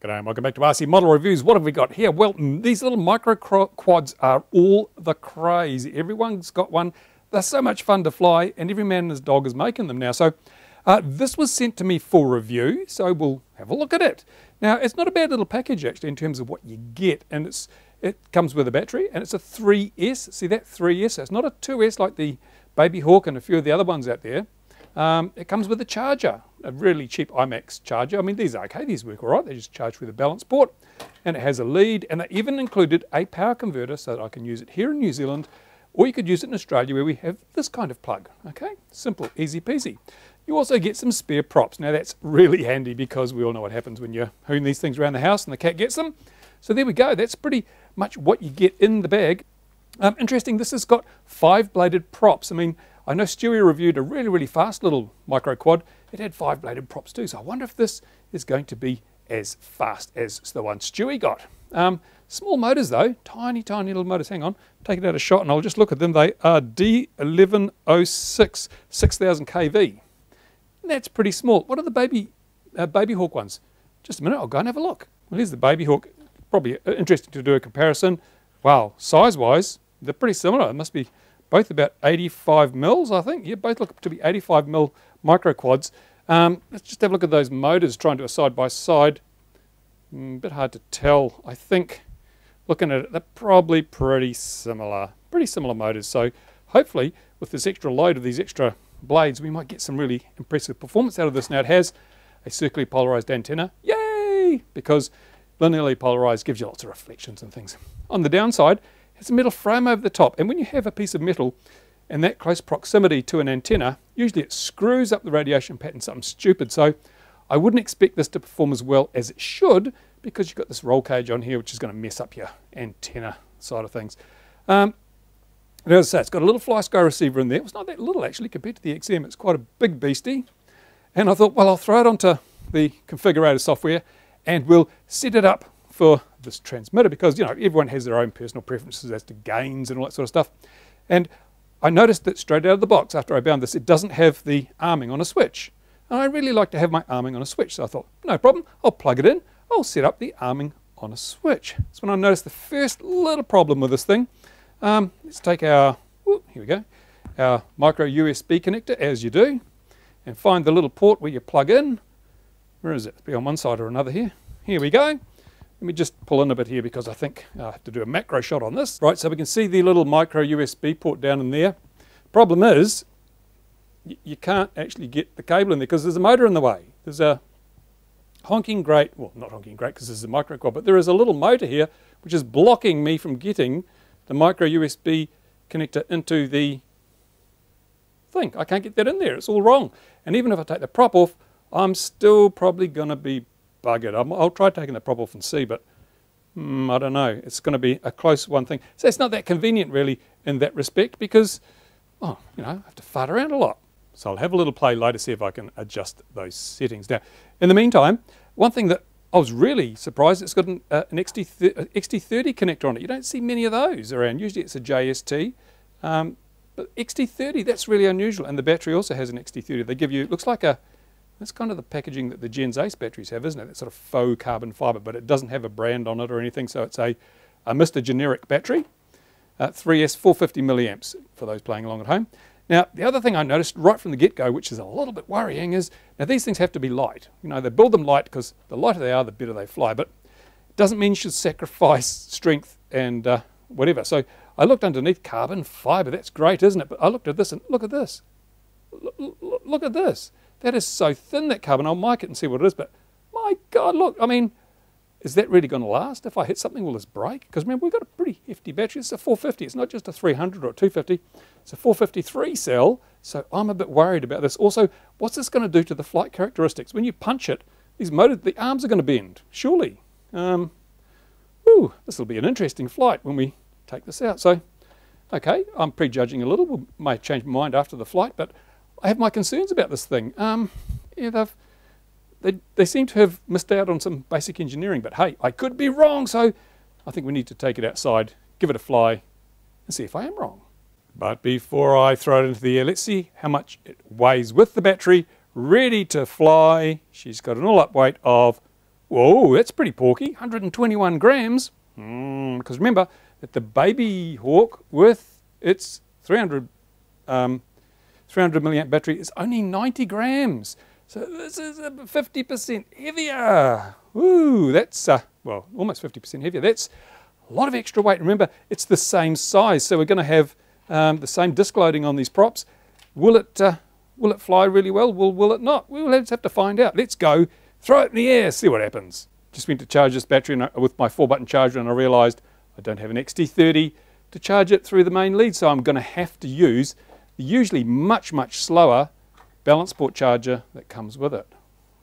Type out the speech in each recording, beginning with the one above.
G'day and welcome back to RC Model Reviews. What have we got here? Well, these little micro-quads are all the craze. Everyone's got one. They're so much fun to fly and every man and his dog is making them now. So this was sent to me for review, so we'll have a look at it. Now, it's not a bad little package actually in terms of what you get, and it comes with a battery and it's a 3S. See that 3S? So it's not a 2S like the Baby Hawk and a few of the other ones out there. It comes with a charger, a really cheap IMAX charger. I mean, these are okay, these work all right. They just charge with a balance port, and it has a lead, and they even included a power converter so that I can use it here in New Zealand, or you could use it in Australia where we have this kind of plug. Okay, simple, easy peasy. You also get some spare props. Now that's really handy because we all know what happens when you're hooning these things around the house and the cat gets them. So there we go, that's pretty much what you get in the bag. Interesting, this has got 5-bladed props. I mean, I know Stewie reviewed a really fast little micro quad. It had 5-bladed props too, so I wonder if this is going to be as fast as the one Stewie got. Small motors though, tiny little motors. Hang on, take it out a shot and I'll just look at them. They are D1106, 6000 kV. That's pretty small. What are the Baby Hawk ones? Just a minute, I'll go and have a look. Well, here's the Baby Hawk. Probably interesting to do a comparison. Wow, size-wise, they're pretty similar. It must be both about 85 mils, I think. Yeah, both look to be 85 mil micro quads. Let's just have a look at those motors, trying to do a side-by-side. A bit hard to tell. I think, looking at it, they're probably pretty similar motors. So hopefully, with this extra load of these extra blades, we might get some really impressive performance out of this. Now, it has a circularly polarized antenna. Yay! Because linearly polarized gives you lots of reflections and things. On the downside, it's a metal frame over the top, and when you have a piece of metal in that close proximity to an antenna, usually it screws up the radiation pattern something stupid. So I wouldn't expect this to perform as well as it should, because you've got this roll cage on here which is going to mess up your antenna side of things. As I say, it's got a little fly sky receiver in there. It's not that little actually compared to the XM. It's quite a big beastie. And I thought, well, I'll throw it onto the configurator software and we'll set it up for this transmitter, because you know everyone has their own personal preferences as to gains and all that sort of stuff. And I noticed that straight out of the box after I bound this, it doesn't have the arming on a switch, and I really like to have my arming on a switch, so I thought no problem, I'll plug it in, I'll set up the arming on a switch. That's when I noticed the first little problem with this thing. Let's take our, here we go, our micro USB connector, as you do, and find the little port where you plug in. Where is it? It'll be on one side or another here. Here we go. Let me just pull in a bit here because I think I have to do a macro shot on this. Right, so we can see the little micro USB port down in there. Problem is, you can't actually get the cable in there because there's a motor in the way. There's a honking grate, well, not honking grate because this is a micro quad, but there is a little motor here which is blocking me from getting the micro USB connector into the thing. I can't get that in there, it's all wrong. And even if I take the prop off, I'm still probably going to be buggered. I'll try taking the prop off and see, but I don't know. It's going to be a close one thing. So it's not that convenient really in that respect because, oh, you know, I have to fart around a lot. So I'll have a little play later, see if I can adjust those settings. Now, in the meantime, one thing that I was really surprised, it's got an XT30 connector on it. You don't see many of those around. Usually it's a JST. But XT30, that's really unusual. And the battery also has an XT30. They give you, it looks like a, that's kind of the packaging that the Gens Ace batteries have, isn't it? That sort of faux carbon fibre, but it doesn't have a brand on it or anything, so it's a Mr. Generic battery. 3S 450 milliamps for those playing along at home. Now, the other thing I noticed right from the get-go, which is a little bit worrying, is now these things have to be light. You know, they build them light because the lighter they are, the better they fly, but it doesn't mean you should sacrifice strength and whatever. So I looked underneath, carbon fibre, that's great, isn't it? But I looked at this and look at this. Look at this. That is so thin, that carbon. I'll mic it and see what it is, but my God, look, I mean, is that really going to last? If I hit something, will this break? Because remember, we've got a pretty hefty battery. It's a 450. It's not just a 300 or a 250. It's a 453 cell, so I'm a bit worried about this. Also, what's this going to do to the flight characteristics? When you punch it, these motors, the arms are going to bend, surely. This will be an interesting flight when we take this out. So, okay, I'm prejudging a little. We may change my mind after the flight, but I have my concerns about this thing. Yeah, they seem to have missed out on some basic engineering, but hey, I could be wrong, so I think we need to take it outside, give it a fly, and see if I am wrong. But before I throw it into the air, let's see how much it weighs with the battery ready to fly. She's got an all-up weight of Whoa, that's pretty porky, 121 grams. Because remember that the baby Hawk with its 300 milliamp battery is only 90 grams. So this is 50% heavier. Woo, that's, well, almost 50% heavier. That's a lot of extra weight. Remember, it's the same size, so we're going to have the same disc loading on these props. Will it fly really well? Will it not? We'll just have to find out. Let's go, throw it in the air, see what happens. Just went to charge this battery with my 4-button charger, and I realised I don't have an XT30 to charge it through the main lead, so I'm going to have to use the usually much slower balance port charger that comes with it.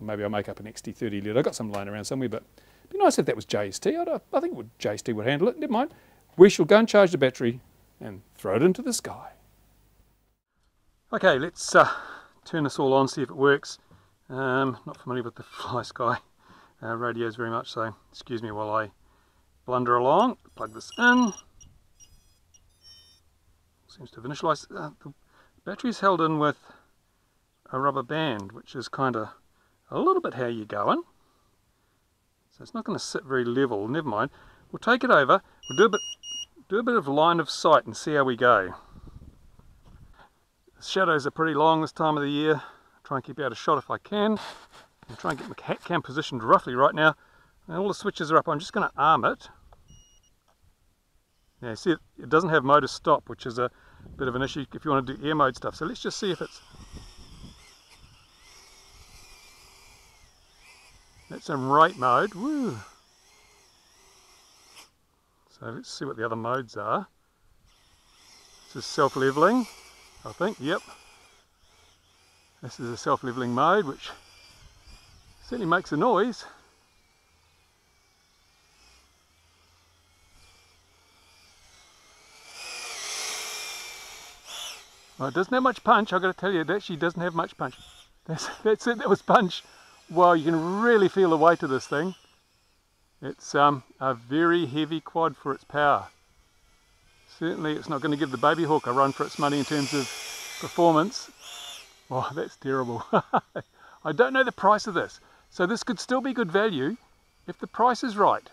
Maybe I'll make up an XT30 lead. I've got some lying around somewhere, but it'd be nice if that was JST. I think JST would handle it. Never mind. We shall go and charge the battery and throw it into the sky. Okay, let's turn this all on, see if it works. Not familiar with the Fly Sky radios very much, so excuse me while I blunder along. Plug this in. Seems to have initialized. The battery's held in with a rubber band, which is kind of a little bit how you're going. So it's not going to sit very level. Never mind. We'll take it over. We'll do a bit of line of sight and see how we go. The shadows are pretty long this time of the year. Try and keep out of shot if I can. I'll try and get my hat cam positioned roughly right now. And all the switches are up. I'm just going to arm it. Yeah, see, it doesn't have motor stop, which is a bit of an issue if you want to do air mode stuff. So let's just see if it's... That's in rate mode. Woo! So let's see what the other modes are. This is self-leveling, I think. Yep. This is a self-leveling mode, which certainly makes a noise. Well, it doesn't have much punch. I've got to tell you, it actually doesn't have much punch. That's it. That was punch. Wow, you can really feel the weight of this thing. It's a very heavy quad for its power. Certainly it's not going to give the Baby Hawk a run for its money in terms of performance. Oh, that's terrible. I don't know the price of this. So this could still be good value if the price is right.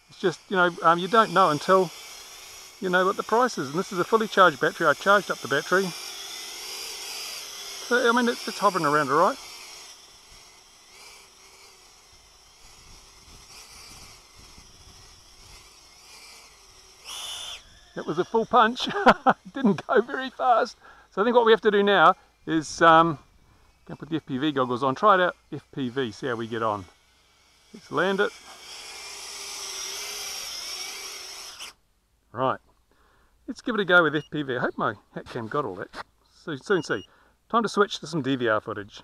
It's just, you you don't know until you know what the price is. And this is a fully charged battery. I charged up the battery. So, I mean, it's hovering around all right. It was a full punch. It didn't go very fast. So I think what we have to do now is go put the FPV goggles on, try it out FPV, see how we get on. Let's land it. Right, let's give it a go with FPV. I hope my hat cam got all that. So soon see. Time to switch to some DVR footage.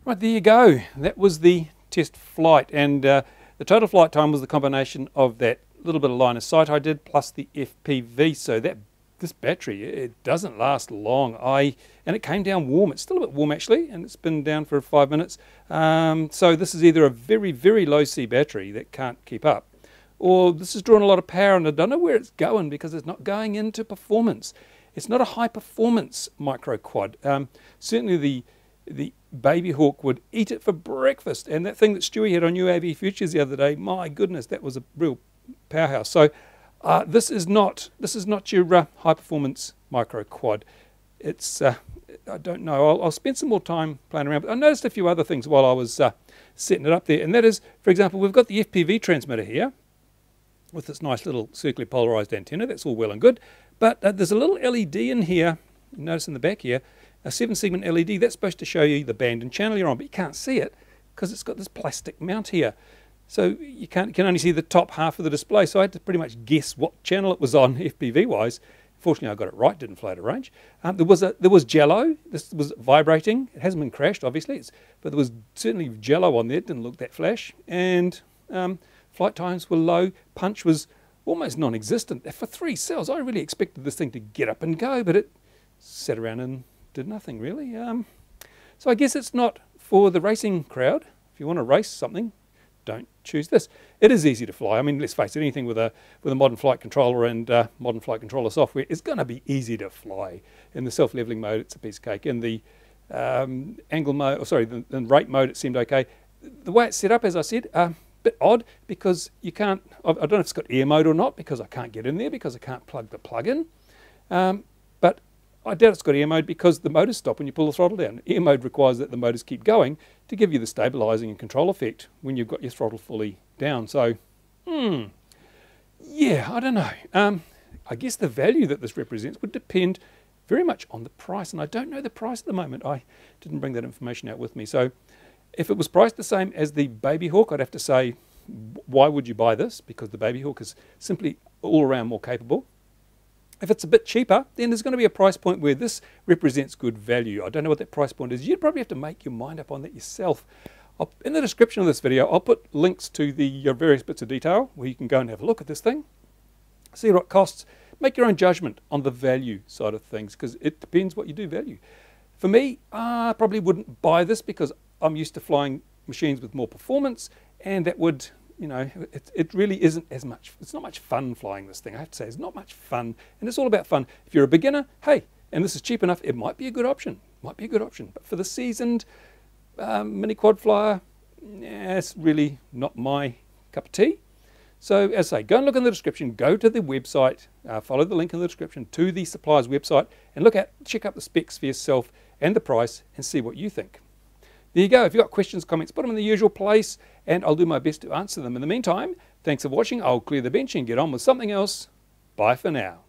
Right, there you go. That was the test flight, and the total flight time was the combination of that little bit of line of sight I did plus the FPV. So this battery, it doesn't last long. And it came down warm. It's still a bit warm actually, and it's been down for 5 minutes. So this is either a very low C battery that can't keep up, or this is drawing a lot of power, and I don't know where it's going because it's not going into performance. It's not a high performance micro quad. Certainly the baby hawk would eat it for breakfast. And that thing that Stewie had on UAV Futures the other day, my goodness, that was a real powerhouse. So this is not your high performance micro quad. It's I don't know. I'll spend some more time playing around. But I noticed a few other things while I was setting it up there, and that is, for example, we've got the FPV transmitter here with this nice little circularly polarized antenna. That's all well and good, but there's a little LED in here. Notice in the back here, a 7-segment LED. That's supposed to show you the band and channel you're on, but you can't see it because it's got this plastic mount here. So you can only see the top half of the display. So I had to pretty much guess what channel it was on FPV-wise. Fortunately, I got it right, didn't fly out of range. There was jello. This was vibrating. It hasn't been crashed, obviously, but there was certainly jello on there. It didn't look that flash. And flight times were low. Punch was almost non-existent. For 3 cells, I really expected this thing to get up and go, but it sat around and did nothing, really. So I guess it's not for the racing crowd. If you want to race something, don't choose this. It is easy to fly. I mean, let's face it, anything with a modern flight controller and modern flight controller software is going to be easy to fly. In the self-leveling mode, it's a piece of cake. In the angle mode, or sorry, the rate mode, it seemed okay. The way it's set up, as I said, a bit odd because you can't, I don't know if it's got air mode or not because I can't get in there because I can't plug the plug in. But I doubt it's got air mode because the motors stop when you pull the throttle down. Air mode requires that the motors keep going to give you the stabilizing and control effect when you've got your throttle fully down. So, yeah, I don't know. I guess the value that this represents would depend very much on the price, and I don't know the price at the moment. I didn't bring that information out with me. So if it was priced the same as the Baby Hawk, I'd have to say, why would you buy this? Because the Baby Hawk is simply all around more capable. If it's a bit cheaper, then there's going to be a price point where this represents good value. I don't know what that price point is. You'd probably have to make your mind up on that yourself. In the description of this video, I'll put links to the various bits of detail where you can go and have a look at this thing, see what it costs, make your own judgment on the value side of things, because it depends what you do value. For me, I probably wouldn't buy this because I'm used to flying machines with more performance, and that would, you know, it really isn't as much, it's not much fun flying this thing, I have to say. It's not much fun, and it's all about fun. If you're a beginner, hey, and this is cheap enough, it might be a good option, but for the seasoned mini quad flyer, yeah, it's really not my cup of tea. So as I say, go and look in the description, go to the website, follow the link in the description to the supplier's website, and check out the specs for yourself and the price and see what you think. There you go. If you've got questions, comments, put them in the usual place, and I'll do my best to answer them. In the meantime, thanks for watching. I'll clear the bench and get on with something else. Bye for now.